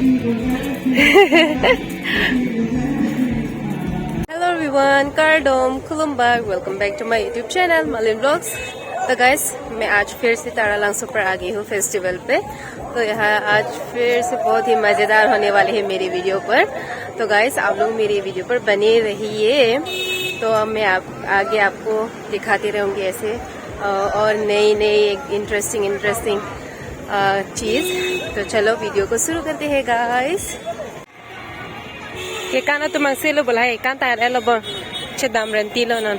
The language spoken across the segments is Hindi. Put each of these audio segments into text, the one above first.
Hello everyone, Kardom, Kulumbag, welcome back to my YouTube channel, Malin Vlogs। तो गाइस मैं आज फिर से तारालांसो पर आ गई हूँ फेस्टिवल पे। तो यहाँ आज फिर से बहुत ही मज़ेदार होने वाले हैं मेरी वीडियो पर। तो गाइस आप लोग मेरी वीडियो पर बने रहिए। तो मैं आगे आपको दिखाती रहूँगी ऐसे और नई इंटरेस्टिंग चीज़। तो चलो वीडियो को शुरू करते हैं गाइस। के काना तो मंगसे लो बोला है कान तार एलो ब छदाम रंती लो none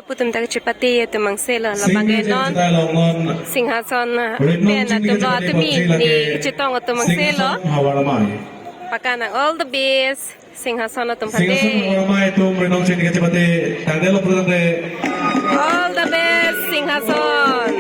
putum tak cepati itu mangsela labangai non singhasan pena tu lo tu ni cetong tu mangsela pakana all the best singhasan tu pade all the best singhasan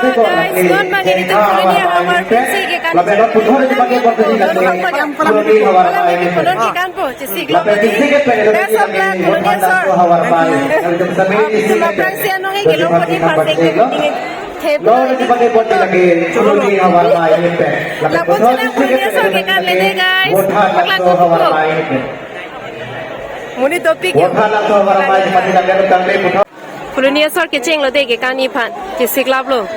guys, doon bang dito pulo niya hawar sige kan. Pulo ni kan po, sige. Best of luck pulo niya sir. Cuma Francia nung igilo ko di pasig tingin. Lapon sila pulo niya sir kay kan lede guys. Maglago po. Muni topik yun. Pulo niya sir kecing lo dege kan ipan. Kisik lap lo.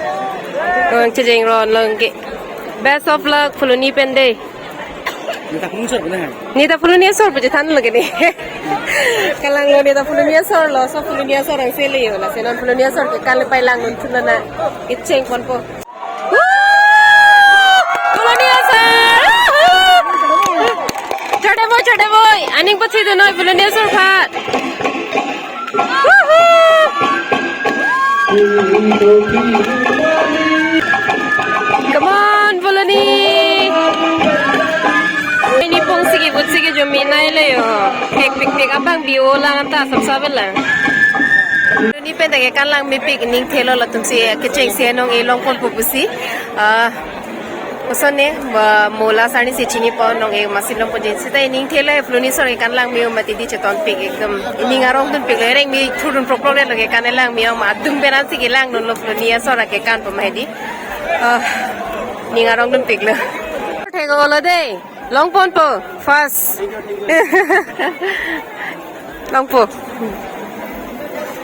Ang kecing ron lang ke. Best of luck pulo ni pende. Nita pulo niya sir puji tan lagi ni. Kalang lo nita pulo niya sir lo so pulo niya sir ang sili yo la senon pulo niya sir ke kan pai lang nun tuna na kecing pon po. Pulo niya sir. Chode boy. Aning pachi do noi pulo niya sir phat. Come on, Poloni. Ini pong sige but sige jo minay le yo. Pik abang biola ngata sab lang. Poloni pe dage kan lang mi pik ning thelo la tum se kecheng se nong elong pon pupusi. Usone mola sani se chini pon nong e masilong pon jinsi ta ning thelo Poloni sore kan lang mi mati di cheton pik ekdam ining arong dun pik lereng mi thurun propro le lage kan lang mi ma dum benan sige lang non lo Poloni sora ke kan po mahdi. Ning arong dun pik le. Thego ola de long pon po fast. Long po.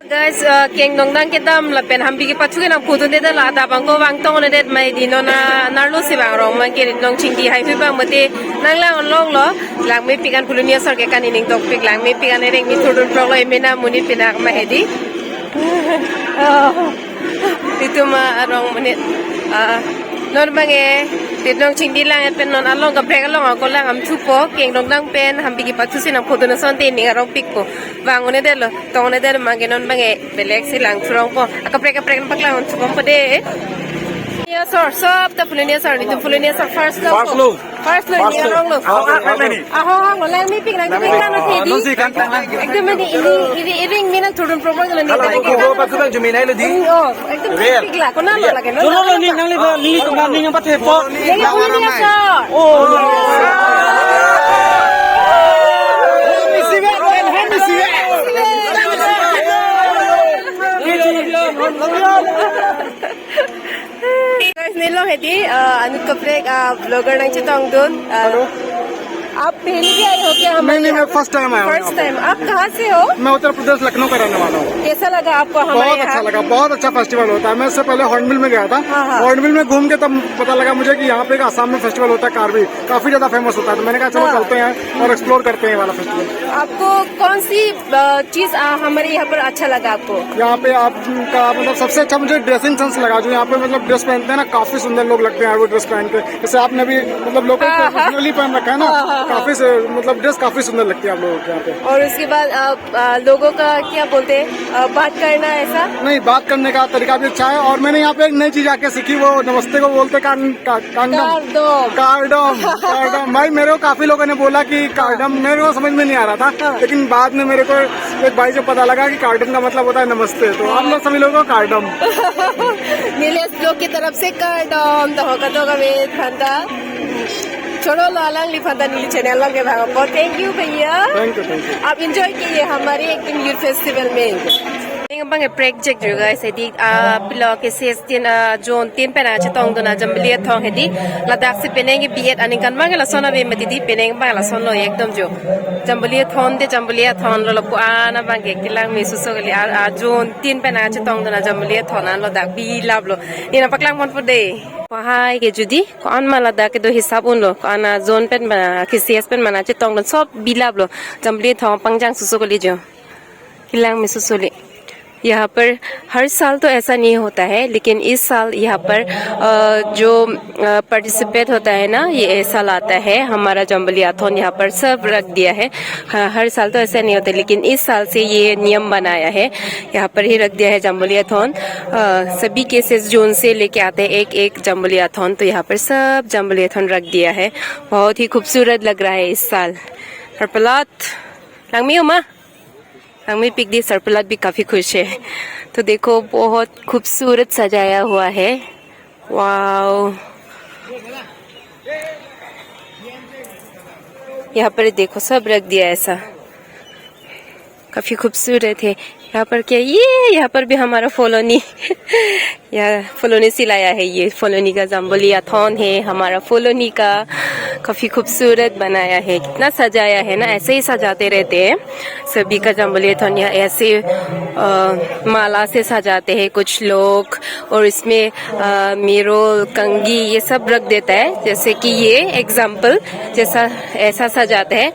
Guys, keng dong dang kitam la pen hambi ki pachu na phutu de la da bang ko wang tong de mai di no na narlo si bang rong ma ki dong ching di hai phi bang mate nang lang long lo lang me pikan pulunia sar ke kan ining tok pik lang me pikan reng mi thudun pro lo me na muni pinak ma hedi itu ma rong menit non bange tidong ching di lang et pen non along ka brek along ko lang am thu po keng dong dang pen hambi ki pachu sin am photo na son te ni arong pik ko wang one de lo tong ne de ma ge non bange belek si lang throng po ka brek pak lang on thu po de ya sir sab ta pulunia sir ni tu pulunia sir first lo ni arong lo aho ho lang mi pik lang mi kan no the di ekdam ni ini ring mi na thudun proposal ni da ke ko pa ko jumi nai lo di ekdam pik la ko na lo lage no cholo lo ni nang le li ko ngam ni ngam pa the po Lagi pulunia sir Guys, nilong hedi anu kaprek vlogger nang chitong dun. आप पहले भी आए हो क्या हमारे? नहीं मैं फर्स्ट टाइम आया हूँ। First time. आप कहाँ से हो? मैं उत्तर प्रदेश लखनऊ का रहने वाला हूँ। कैसा लगा आपको हमारे बहुत अच्छा लगा, बहुत अच्छा फेस्टिवल होता है। मैं इससे पहले हॉर्नबिल में गया था। हॉर्नबिल में घूम के तब पता लगा मुझे कि यहाँ पे आसाम में फेस्टिवल होता है कारवी, काफी ज्यादा फेमस होता है। तो मैंने कहा चलो चलते हैं और एक्सप्लोर करते हैं वाला फेस्टिवल। आपको कौन सी चीज हमारे यहाँ पर अच्छा लगा आपको? यहाँ पे आपका मतलब सबसे अच्छा मुझे ड्रेसिंग सेंस लगा। जो यहाँ पे मतलब ड्रेस पहनते हैं ना, काफी सुंदर लोग लगते हैं वो ड्रेस पहन के। जैसे आपने भी मतलब लोकल ट्रेडिशनली पहन रखा है ना, काफी मतलब ड्रेस काफी सुंदर लगती है आप लोगों के यहाँ पे। और उसके बाद लोगों का क्या बोलते हैं बात करना ऐसा? नहीं, बात करने का तरीका भी अच्छा है। और मैंने यहाँ पे एक नई चीज आके सीखी, वो नमस्ते को बोलते कार्डम। भाई मेरे को काफी लोगों ने बोला कि कार्डम, मेरे को समझ में नहीं आ रहा था, लेकिन बाद में मेरे को एक भाई से पता लगा कि कार्डम का मतलब होता है नमस्ते। तो आप लोग सभी लोगों को कार्डम नीलेश लोग की तरफ से कार्डम तो होगा वेद फंदा छोड़ो लालंग लिफादा नीली चैनल के भाग बहुत थैंक यू भैया। Thank you. आप एंजॉय कीजिए हमारे एकदम यूथ फेस्टिवल में। Bang project juga sedi bila ke sestin zone 3 pena chetong dona jambelia thong hedi ladak se peneng biet aning kan bang la sona be mati peneng bang la son lo ekdom jo jambelia thon lo pu ana bang ke kilang mi su so gali zone 3 pena chetong dona jambelia thon an lo dak bi lab lo ina paklang mon pode pahai ke judi ko an mala dak ke do hisab un lo ko ana zone pen bana ke cs pen mana chetong don sob bi lab lo jambelia thong pangjang su so gali jo kilang mi su so le। यहाँ पर हर साल तो ऐसा नहीं होता है, लेकिन इस साल यहाँ पर जो पार्टिसिपेट होता है ना, ये ऐसा लाता है हमारा जम्बलियाथन यहाँ पर सब रख दिया है। हर साल तो ऐसा नहीं होता, लेकिन इस साल से ये नियम बनाया है, यहाँ पर ही रख दिया है जम्बलियाथन। सभी केसेस जोन से लेके आते हैं एक जम्बलियाथन, तो यहाँ पर सब जम्बलियाथन रख दिया है। बहुत ही खूबसूरत लग रहा है इस साल। हरपलात लंगमी उमा हमें पिक दी सरपलत भी काफी खुश है। तो देखो बहुत खूबसूरत सजाया हुआ है। वाओ, यहाँ पर देखो सब रख दिया ऐसा, काफी खूबसूरत है। यहाँ पर क्या, ये यहाँ पर भी हमारा फोलोनी यहाँ फोलोनी सिलाया है। ये फोलोनी का जाम्बोलिया थॉन है हमारा फोलोनी का, काफी खूबसूरत बनाया है। कितना सजाया है ना, ऐसे ही सजाते रहते हैं सभी का जाम्बोलिया थॉन। यहाँ ऐसे माला से सजाते हैं कुछ लोग, और इसमें मीरोल कंगी ये सब रख देता है। जैसे कि ये एग्जाम्पल जैसा ऐसा सजाते हैं।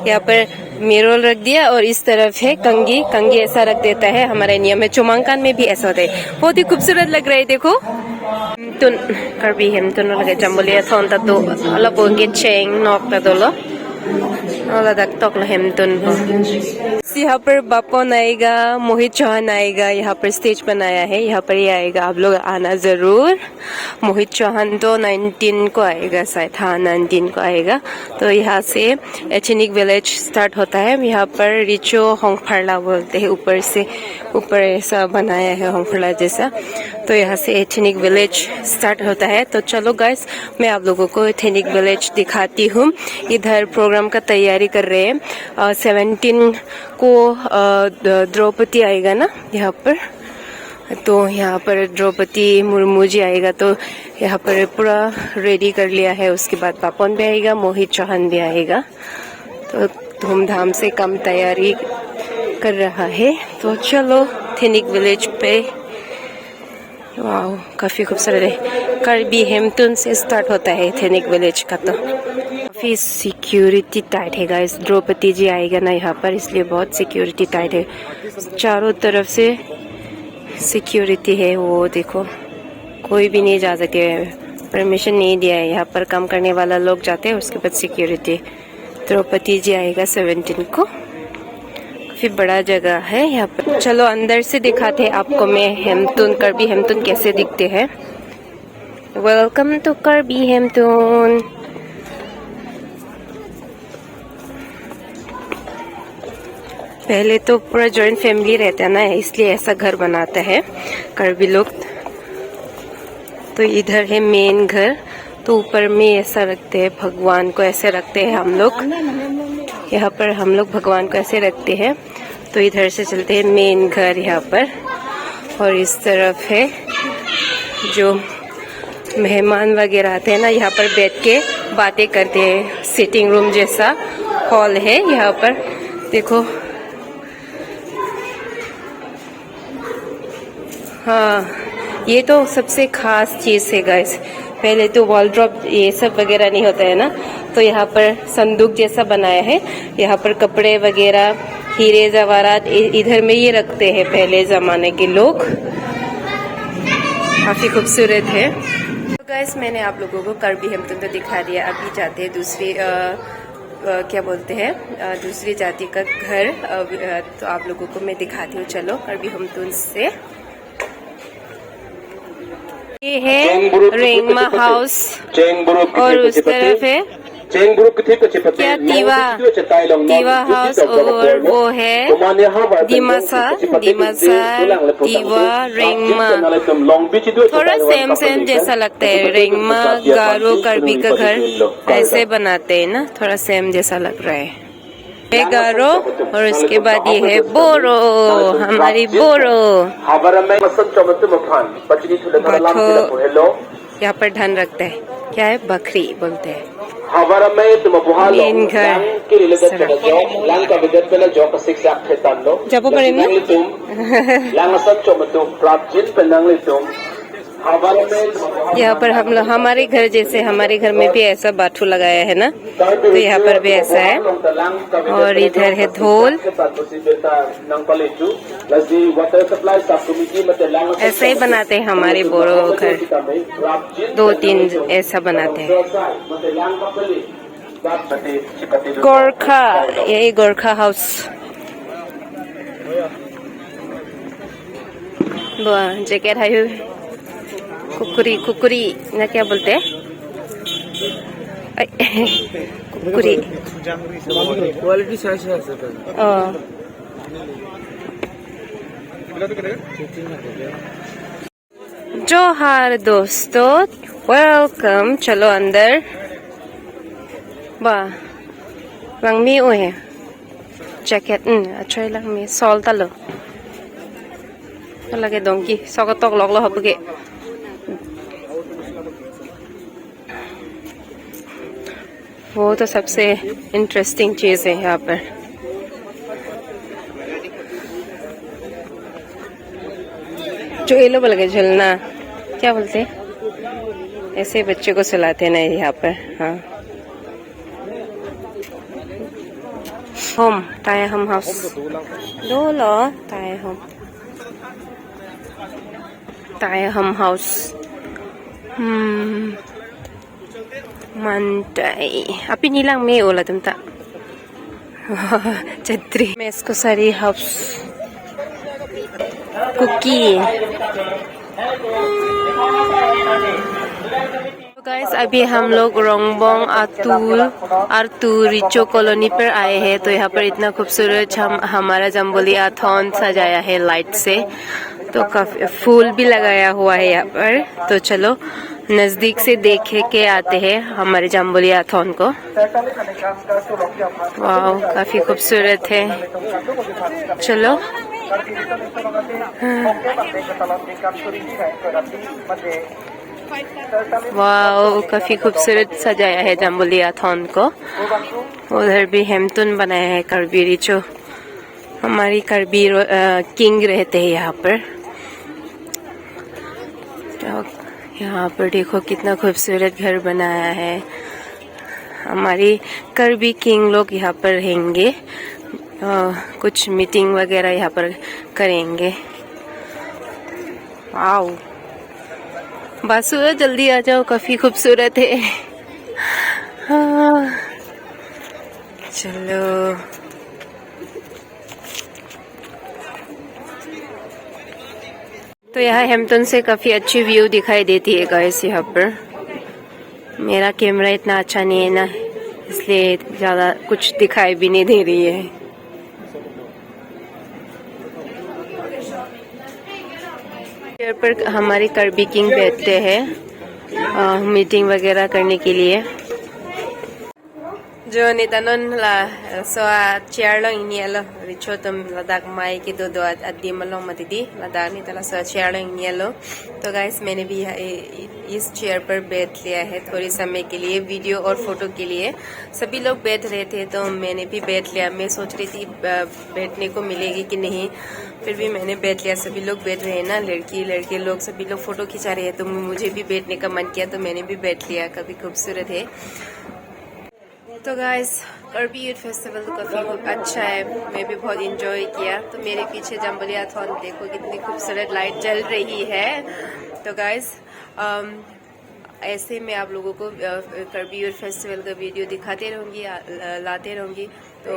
यहाँ पर मिरोल रख दिया और इस तरफ है कंगी, कंगी ऐसा रख देता है। हमारे नियम में चुमांकान में भी ऐसा होता है। बहुत ही खूबसूरत लग रहा है। देखो तुन करबी हम तुन लगे जम्बोलिया थोन ता तो अलग होंगे चेंग नॉक ता दोलो अलग तक लो हम तुन। यहाँ पर बापन आएगा, मोहित चौहान आएगा। यहाँ पर स्टेज बनाया है, यहाँ पर ही आएगा, आप लोग आना जरूर। मोहित चौहान तो 19 को आएगा शायद, हाँ 19 को आएगा। तो यहाँ से एथनिक विलेज स्टार्ट होता है। यहाँ पर रिचो होंगफार्ला बोलते हैं, ऊपर से ऊपर ऐसा बनाया है होंगफार्ला जैसा। तो यहाँ से एथनिक विलेज स्टार्ट होता है। तो चलो गाइस, मैं आप लोगों को एथनिक विलेज दिखाती हूँ। इधर प्रोग्राम का तैयारी कर रहे हैं। 17 को द्रौपदी आएगा ना यहाँ पर, तो यहाँ पर द्रौपदी मुर्मू जी आएगा। तो यहाँ पर पूरा रेडी कर लिया है। उसके बाद पापन भी आएगा, मोहित चौहान भी आएगा। तो धूमधाम से कम तैयारी कर रहा है। तो चलो एथनिक विलेज पे, वाह काफी खूबसूरत है। कार्बी हेम्पटन से स्टार्ट होता है एथनिक विलेज का। तो काफी सिक्योरिटी टाइट है गाइस, द्रौपदी जी आएगा ना यहाँ पर, इसलिए बहुत सिक्योरिटी टाइट है। चारों तरफ से सिक्योरिटी है। वो देखो कोई भी नहीं जा सकते, परमिशन नहीं दिया है। यहाँ पर काम करने वाला लोग जाते हैं, उसके बाद सिक्योरिटी। द्रौपदी जी आएगा 17 को। काफी बड़ा जगह है यहाँ पर। चलो अंदर से दिखाते हैं आपको मैं हेम्पटन, कार्बी हेम्पटन कैसे दिखते हैं। Welcome to Carby Hampton. पहले तो पूरा जॉइंट फैमिली रहता है ना, इसलिए ऐसा घर बनाता है कार्बी लोग। तो इधर है मेन घर, तो ऊपर में ऐसा रखते हैं भगवान को, ऐसे रखते हैं हम लोग। यहाँ पर हम लोग भगवान को ऐसे रखते हैं। तो इधर से चलते हैं मेन घर यहाँ पर, और इस तरफ है जो मेहमान वगैरह आते हैं ना, यहाँ पर बैठ के बातें करते हैं। सिटिंग रूम जैसा हॉल है यहाँ पर। देखो हाँ, ये तो सबसे खास चीज है गाइस। पहले तो वॉलड्रॉप ये सब वगैरह नहीं होता है ना, तो यहाँ पर संदूक जैसा बनाया है। यहाँ पर कपड़े वगैरह, हीरे जवाहरात इधर में ये रखते हैं पहले जमाने के लोग। काफी खूबसूरत है। तो गाइस, मैंने आप लोगों को कार्बी हेम्पटन तो दिखा दिया। अभी जाते हैं दूसरी क्या बोलते हैं दूसरी जाति का घर। तो आप लोगों को मैं दिखाती हूँ। चलो कार्बी हेम्पटन से। ये है रेंगमा हाउस, और उस तरफ है क्या तीवा हाउस, और वो है दिमासा तीवा रेंगमा। थोड़ा सेम जैसा लगता है। रेंगमा गारो कार्बी का घर ऐसे बनाते हैं ना, थोड़ा सेम जैसा लग रहा है। ये गारो, और उसके बाद ये है बोरो, हमारी बोरो। यहाँ पर धन रखता है, क्या है बकरी बोलते हैं। मेन घर जब यहाँ पर हम लोग, हमारे घर जैसे, हमारे घर में भी ऐसा बाथू लगाया है ना, तो यहाँ पर भी ऐसा है। और इधर है धोल, ऐसे ही बनाते हैं हमारे बोरो घर। 2-3 ऐसा बनाते हैं। गोरखा, यही गोरखा हाउस। जैकेट है कुकुरी, कुकुरी ना क्या बोलते हैं, कुकुरी। जोहार दोस्तों, वेलकम. चलो अंदर. वाह, langmi uhe. Jacket, achoy langmi. Sol talo. Lagi dongki, sokotok lok lo hapge. वो तो सबसे इंटरेस्टिंग चीज है यहाँ पर. जो ये लोग बोल गए झूलना, क्या बोलते हैं, ऐसे बच्चे को सुलाते ना यहाँ पर. हाँ, होम ताया हम हाउस दो लो ताया हम house. Mantai. Api nilang may ulah tumta. Chadri. Mesko sari house. Cookie. तो गाइस अभी हम लोग रोंगबोंग आरतू रिचो कॉलोनी पर आए हैं. तो यहाँ पर इतना खूबसूरत हमारा जम्बोली आथॉन सजाया है लाइट से. तो काफी फूल भी लगाया हुआ है यहाँ पर. तो चलो नजदीक से देखे के आते हैं हमारे जम्बोली आथॉन को. वाह, काफी खूबसूरत है. चलो. वाह, काफी खूबसूरत सजाया है जम्बोली आथॉन को. उधर भी हेमतुन बनाया है कर्बी रिचो. हमारी कर्बी किंग रहते हैं यहाँ पर. यहाँ पर देखो कितना खूबसूरत घर बनाया है. हमारी कर्बी किंग लोग यहाँ पर रहेंगे. कुछ मीटिंग वगैरह यहाँ पर करेंगे. वाओ, बासु जल्दी आ जाओ, काफी खूबसूरत है. हाँ, चलो. तो यहाँ हेम्पटन से काफी अच्छी व्यू दिखाई देती है गाइस. यहाँ पर मेरा कैमरा इतना अच्छा नहीं है ना, इसलिए ज्यादा कुछ दिखाई भी नहीं दे रही है. यहाँ पर हमारी कर्बी किंग बैठते हैं मीटिंग वगैरह करने के लिए. जो नितानन ला सोआ चेयर लो इनियालो रिचो तुम लद्दाख माई की दो अद्दी मलो मतिदी लद्दाख नितला सोआ चेयर लो इनियालो. तो गाइस मैंने भी इस चेयर पर बैठ लिया है थोड़ी समय के लिए, वीडियो और फोटो के लिए. सभी लोग बैठ रहे थे तो मैंने भी बैठ लिया. मैं सोच रही थी बैठने को मिलेगी कि नहीं, फिर भी मैंने बैठ लिया. सभी लोग बैठ रहे हैं ना, लड़के लोग सभी लोग फोटो खिंचा रहे हैं, तो मुझे भी बैठने का मन किया तो मैंने भी बैठ लिया. काफी खूबसूरत है. तो गाइस कर्बी यूथ फेस्टिवल काफी अच्छा है, मैं भी बहुत इंजॉय किया. तो मेरे पीछे जम्बोली आथॉन देखो कितनी खूबसूरत लाइट जल रही है. तो गाइस ऐसे मैं आप लोगों को कर्बी यूथ फेस्टिवल का वीडियो दिखाते रहूँगी, लाते रहूँगी. तो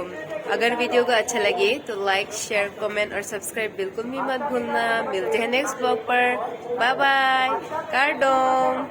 अगर वीडियो को अच्छा लगे तो लाइक, शेयर, कमेंट और सब्सक्राइब बिल्कुल भी मत भूलना. मिलते हैं नेक्स्ट ब्लॉग पर. Bye bye. कार्डोम.